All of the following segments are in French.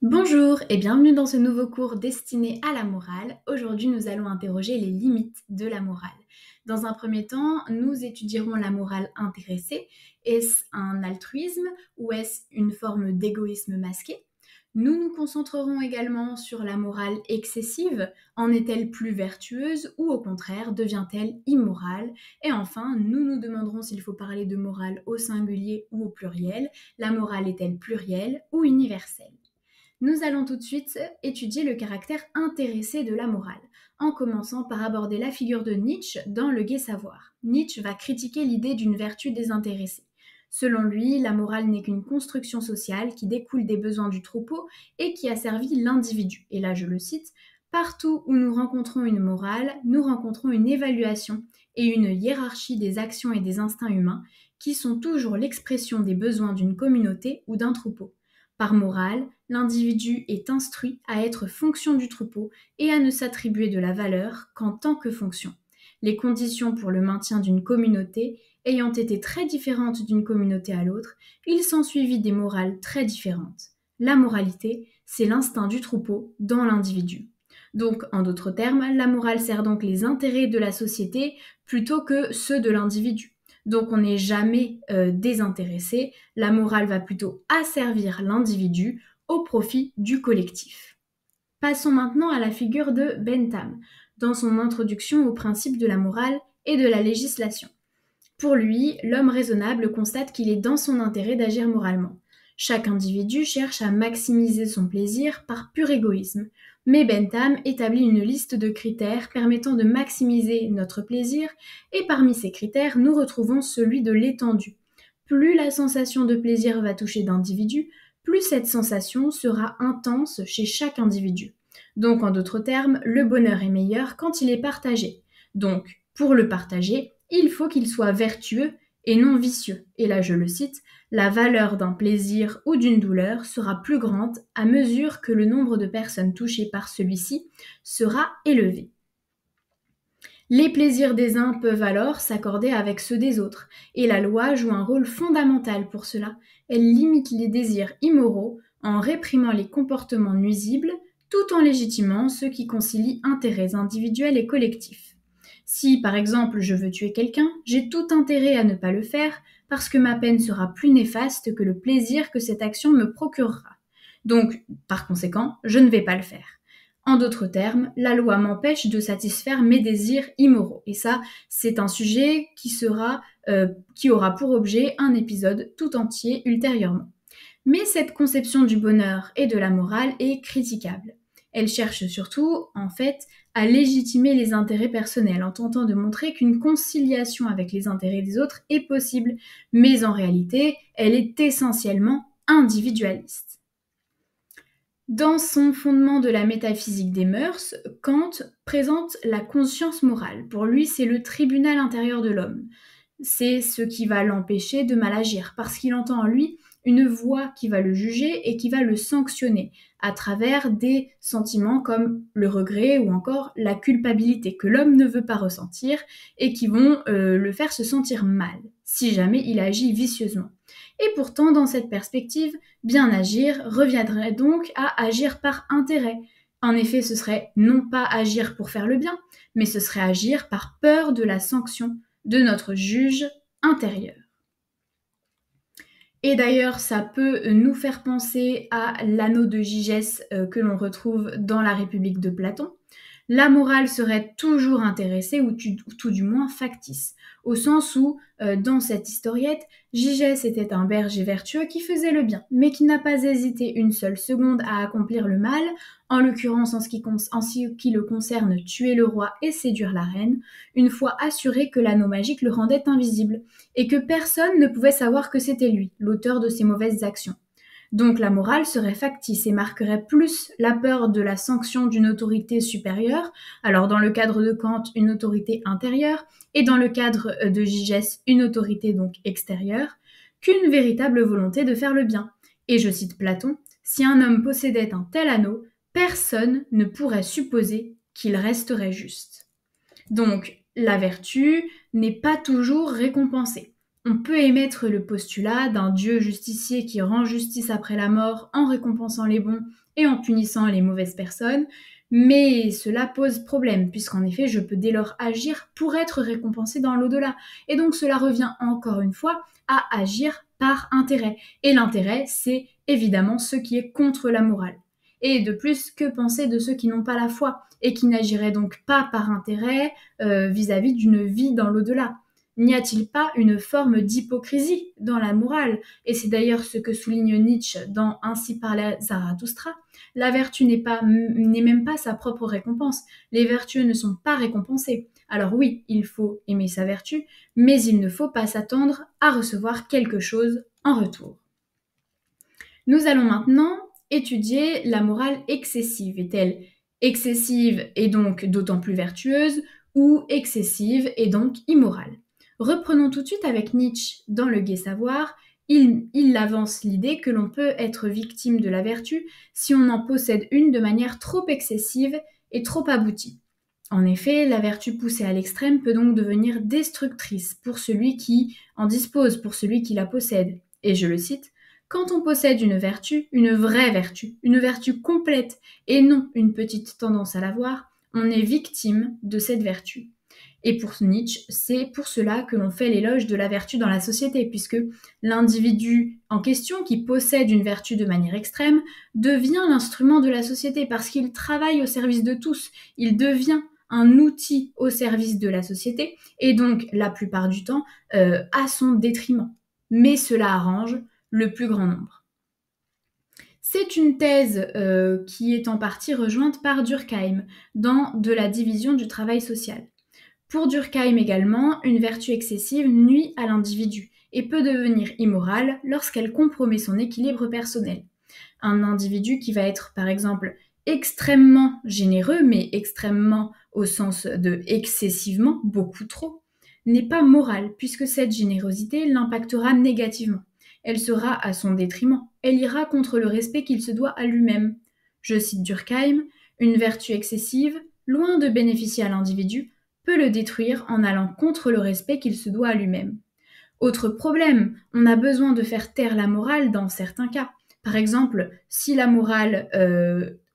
Bonjour et bienvenue dans ce nouveau cours destiné à la morale. Aujourd'hui, nous allons interroger les limites de la morale. Dans un premier temps, nous étudierons la morale intéressée. Est-ce un altruisme ou est-ce une forme d'égoïsme masqué? Nous nous concentrerons également sur la morale excessive. En est-elle plus vertueuse ou au contraire devient-elle immorale? Et enfin, nous nous demanderons s'il faut parler de morale au singulier ou au pluriel. La morale est-elle plurielle ou universelle? Nous allons tout de suite étudier le caractère intéressé de la morale, en commençant par aborder la figure de Nietzsche dans Le Gai Savoir. Nietzsche va critiquer l'idée d'une vertu désintéressée. Selon lui, la morale n'est qu'une construction sociale qui découle des besoins du troupeau et qui a servi l'individu. Et là, je le cite, partout où nous rencontrons une morale, nous rencontrons une évaluation et une hiérarchie des actions et des instincts humains qui sont toujours l'expression des besoins d'une communauté ou d'un troupeau. Par morale, l'individu est instruit à être fonction du troupeau et à ne s'attribuer de la valeur qu'en tant que fonction. Les conditions pour le maintien d'une communauté ayant été très différentes d'une communauté à l'autre, il s'ensuivit des morales très différentes. La moralité, c'est l'instinct du troupeau dans l'individu. Donc, en d'autres termes, la morale sert donc les intérêts de la société plutôt que ceux de l'individu. Donc on n'est jamais désintéressé, la morale va plutôt asservir l'individu au profit du collectif. Passons maintenant à la figure de Bentham, dans son introduction aux principes de la morale et de la législation. Pour lui, l'homme raisonnable constate qu'il est dans son intérêt d'agir moralement. Chaque individu cherche à maximiser son plaisir par pur égoïsme, mais Bentham établit une liste de critères permettant de maximiser notre plaisir, et parmi ces critères, nous retrouvons celui de l'étendue. Plus la sensation de plaisir va toucher d'individus, plus cette sensation sera intense chez chaque individu. Donc, en d'autres termes, le bonheur est meilleur quand il est partagé. Donc, pour le partager, il faut qu'il soit vertueux et non vicieux. Et là, je le cite, la valeur d'un plaisir ou d'une douleur sera plus grande à mesure que le nombre de personnes touchées par celui-ci sera élevé. Les plaisirs des uns peuvent alors s'accorder avec ceux des autres, et la loi joue un rôle fondamental pour cela. Elle limite les désirs immoraux en réprimant les comportements nuisibles, tout en légitimant ceux qui concilient intérêts individuels et collectifs. Si, par exemple, je veux tuer quelqu'un, j'ai tout intérêt à ne pas le faire, parce que ma peine sera plus néfaste que le plaisir que cette action me procurera. Donc, par conséquent, je ne vais pas le faire. En d'autres termes, la loi m'empêche de satisfaire mes désirs immoraux. Et ça, c'est un sujet qui aura pour objet un épisode tout entier ultérieurement. Mais cette conception du bonheur et de la morale est critiquable. Elle cherche surtout, en fait, à légitimer les intérêts personnels en tentant de montrer qu'une conciliation avec les intérêts des autres est possible, mais en réalité, elle est essentiellement individualiste. Dans son fondement de la métaphysique des mœurs, Kant présente la conscience morale. Pour lui, c'est le tribunal intérieur de l'homme. C'est ce qui va l'empêcher de mal agir, parce qu'il entend en lui une voix qui va le juger et qui va le sanctionner à travers des sentiments comme le regret ou encore la culpabilité que l'homme ne veut pas ressentir et qui vont le faire se sentir mal si jamais il agit vicieusement. Et pourtant, dans cette perspective, bien agir reviendrait donc à agir par intérêt. En effet, ce serait non pas agir pour faire le bien, mais ce serait agir par peur de la sanction de notre juge intérieur. Et d'ailleurs, ça peut nous faire penser à l'anneau de Gigès que l'on retrouve dans la République de Platon. La morale serait toujours intéressée ou tout du moins factice, au sens où, dans cette historiette, Gigès était un berger vertueux qui faisait le bien, mais qui n'a pas hésité une seule seconde à accomplir le mal, en l'occurrence en ce qui le concerne tuer le roi et séduire la reine, une fois assuré que l'anneau magique le rendait invisible, et que personne ne pouvait savoir que c'était lui, l'auteur de ces mauvaises actions. Donc la morale serait factice et marquerait plus la peur de la sanction d'une autorité supérieure, alors dans le cadre de Kant, une autorité intérieure, et dans le cadre de Gigès, une autorité donc extérieure, qu'une véritable volonté de faire le bien. Et je cite Platon, si un homme possédait un tel anneau, personne ne pourrait supposer qu'il resterait juste. Donc la vertu n'est pas toujours récompensée. On peut émettre le postulat d'un Dieu justicier qui rend justice après la mort en récompensant les bons et en punissant les mauvaises personnes, mais cela pose problème, puisqu'en effet, je peux dès lors agir pour être récompensé dans l'au-delà. Et donc cela revient encore une fois à agir par intérêt. Et l'intérêt, c'est évidemment ce qui est contre la morale. Et de plus, que penser de ceux qui n'ont pas la foi et qui n'agiraient donc pas par intérêt vis-à-vis d'une vie dans l'au-delà? N'y a-t-il pas une forme d'hypocrisie dans la morale? Et c'est d'ailleurs ce que souligne Nietzsche dans Ainsi parlait Zarathustra. La vertu n'est même pas sa propre récompense. Les vertueux ne sont pas récompensés. Alors oui, il faut aimer sa vertu, mais il ne faut pas s'attendre à recevoir quelque chose en retour. Nous allons maintenant étudier la morale excessive. Est-elle excessive et donc d'autant plus vertueuse, ou excessive et donc immorale? Reprenons tout de suite avec Nietzsche dans Le Gai Savoir. Il avance l'idée que l'on peut être victime de la vertu si on en possède une de manière trop excessive et trop aboutie. En effet, la vertu poussée à l'extrême peut donc devenir destructrice pour celui qui en dispose, pour celui qui la possède. Et je le cite, « Quand on possède une vertu, une vraie vertu, une vertu complète et non une petite tendance à l'avoir, on est victime de cette vertu. » Et pour Nietzsche, c'est pour cela que l'on fait l'éloge de la vertu dans la société, puisque l'individu en question qui possède une vertu de manière extrême devient l'instrument de la société parce qu'il travaille au service de tous, il devient un outil au service de la société et donc la plupart du temps à son détriment. Mais cela arrange le plus grand nombre. C'est une thèse qui est en partie rejointe par Durkheim dans De la division du travail social. Pour Durkheim également, une vertu excessive nuit à l'individu et peut devenir immorale lorsqu'elle compromet son équilibre personnel. Un individu qui va être par exemple extrêmement généreux, mais extrêmement au sens de excessivement, beaucoup trop, n'est pas moral puisque cette générosité l'impactera négativement. Elle sera à son détriment, elle ira contre le respect qu'il se doit à lui-même. Je cite Durkheim, « Une vertu excessive, loin de bénéficier à l'individu, peut le détruire en allant contre le respect qu'il se doit à lui-même. » Autre problème, on a besoin de faire taire la morale dans certains cas. Par exemple, si la morale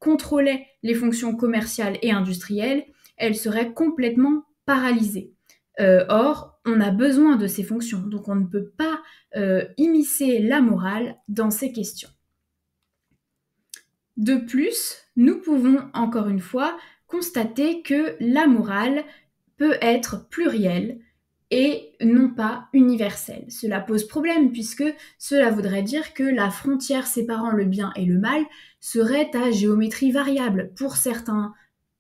contrôlait les fonctions commerciales et industrielles, elle serait complètement paralysée. Or, on a besoin de ces fonctions, donc on ne peut pas immiscer la morale dans ces questions. De plus, nous pouvons encore une fois constater que la morale peut être plurielle et non pas universelle. Cela pose problème puisque cela voudrait dire que la frontière séparant le bien et le mal serait à géométrie variable. Pour certains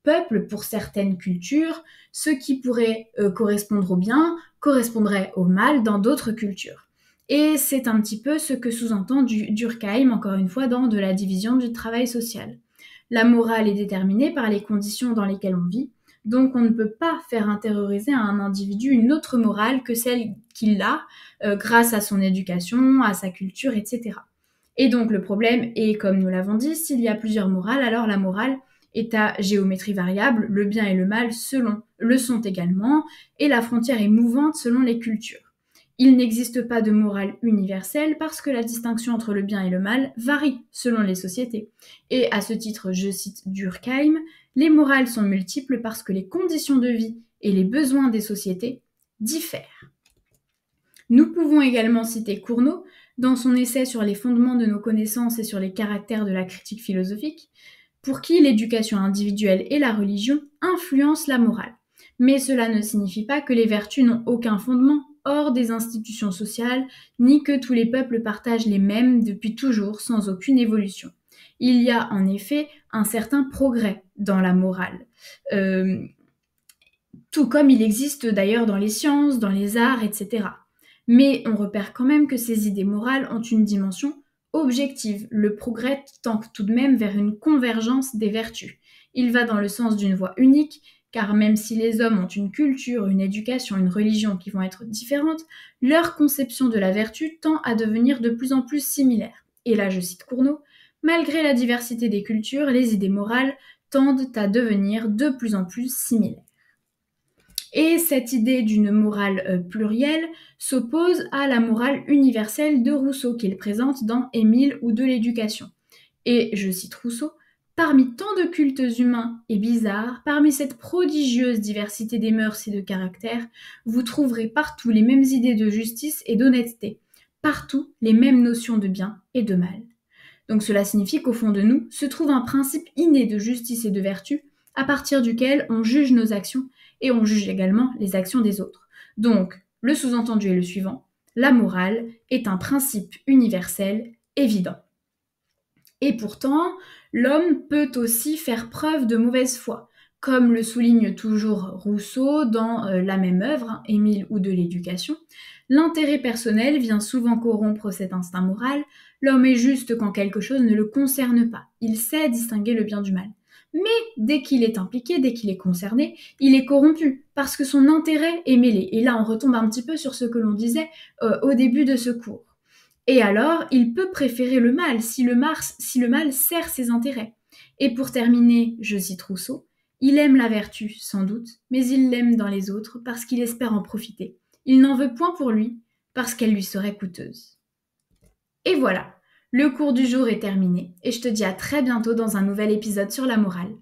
peuples, pour certaines cultures, ce qui pourrait correspondre au bien correspondrait au mal dans d'autres cultures. Et c'est un petit peu ce que sous-entend Durkheim, encore une fois, dans De la division du travail social. La morale est déterminée par les conditions dans lesquelles on vit, donc on ne peut pas faire intérioriser à un individu une autre morale que celle qu'il a grâce à son éducation, à sa culture, etc. Et donc le problème est, comme nous l'avons dit, s'il y a plusieurs morales, alors la morale est à géométrie variable, le bien et le mal le sont également, et la frontière est mouvante selon les cultures. Il n'existe pas de morale universelle parce que la distinction entre le bien et le mal varie selon les sociétés. Et à ce titre, je cite Durkheim, « Les morales sont multiples parce que les conditions de vie et les besoins des sociétés diffèrent. » Nous pouvons également citer Cournot dans son essai sur les fondements de nos connaissances et sur les caractères de la critique philosophique, pour qui l'éducation individuelle et la religion influencent la morale. Mais cela ne signifie pas que les vertus n'ont aucun fondement hors des institutions sociales, ni que tous les peuples partagent les mêmes depuis toujours sans aucune évolution. Il y a en effet un certain progrès dans la morale, tout comme il existe d'ailleurs dans les sciences, dans les arts, etc. Mais on repère quand même que ces idées morales ont une dimension objective. Le progrès tend tout de même vers une convergence des vertus. Il va dans le sens d'une voie unique, car même si les hommes ont une culture, une éducation, une religion qui vont être différentes, leur conception de la vertu tend à devenir de plus en plus similaire. Et là, je cite Cournot, « Malgré la diversité des cultures, les idées morales tendent à devenir de plus en plus similaires. » Et cette idée d'une morale plurielle s'oppose à la morale universelle de Rousseau qu'il présente dans Émile ou de l'éducation. Et je cite Rousseau, parmi tant de cultes humains et bizarres, parmi cette prodigieuse diversité des mœurs et de caractères, vous trouverez partout les mêmes idées de justice et d'honnêteté, partout les mêmes notions de bien et de mal. Donc cela signifie qu'au fond de nous se trouve un principe inné de justice et de vertu, à partir duquel on juge nos actions et on juge également les actions des autres. Donc, le sous-entendu est le suivant, la morale est un principe universel évident. Et pourtant, l'homme peut aussi faire preuve de mauvaise foi, comme le souligne toujours Rousseau dans la même œuvre, Émile ou de l'éducation. L'intérêt personnel vient souvent corrompre cet instinct moral. L'homme est juste quand quelque chose ne le concerne pas. Il sait distinguer le bien du mal. Mais dès qu'il est impliqué, dès qu'il est concerné, il est corrompu parce que son intérêt est mêlé. Et là, on retombe un petit peu sur ce que l'on disait au début de ce cours. Et alors, il peut préférer le mal si le mal sert ses intérêts. Et pour terminer, je cite Rousseau, il aime la vertu, sans doute, mais il l'aime dans les autres parce qu'il espère en profiter. Il n'en veut point pour lui, parce qu'elle lui serait coûteuse. Et voilà, le cours du jour est terminé, et je te dis à très bientôt dans un nouvel épisode sur la morale.